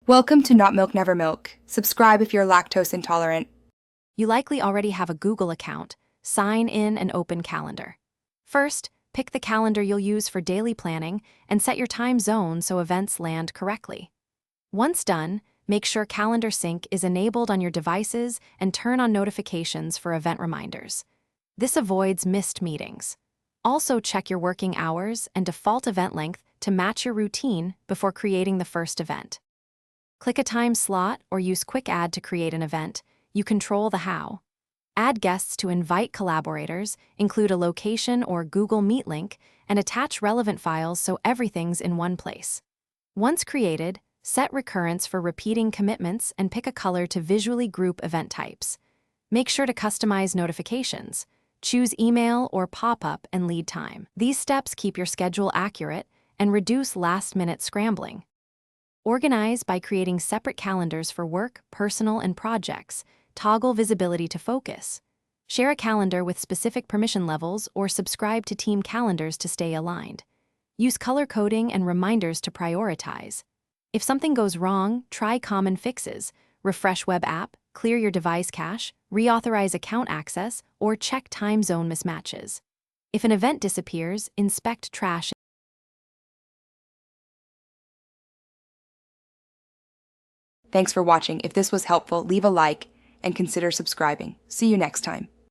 Welcome to Not Milk Never Milk. Subscribe if you're lactose intolerant. You likely already have a Google account. Sign in and open Calendar. First, pick the calendar you'll use for daily planning and set your time zone so events land correctly. Once done, make sure Calendar Sync is enabled on your devices and turn on notifications for event reminders. This avoids missed meetings. Also, check your working hours and default event length to match your routine before creating the first event. Click a time slot or use Quick Add to create an event. You control the how. Add guests to invite collaborators, include a location or Google Meet link, and attach relevant files so everything's in one place. Once created, set recurrence for repeating commitments and pick a color to visually group event types. Make sure to customize notifications. Choose email or pop-up and lead time. These steps keep your schedule accurate and reduce last-minute scrambling. Organize by creating separate calendars for work, personal, and projects. Toggle visibility to focus. Share a calendar with specific permission levels or subscribe to team calendars to stay aligned. Use color coding and reminders to prioritize. If something goes wrong, try common fixes. Refresh web app, clear your device cache, reauthorize account access, or check time zone mismatches. If an event disappears, inspect trash. Thanks for watching. If this was helpful, leave a like and consider subscribing. See you next time.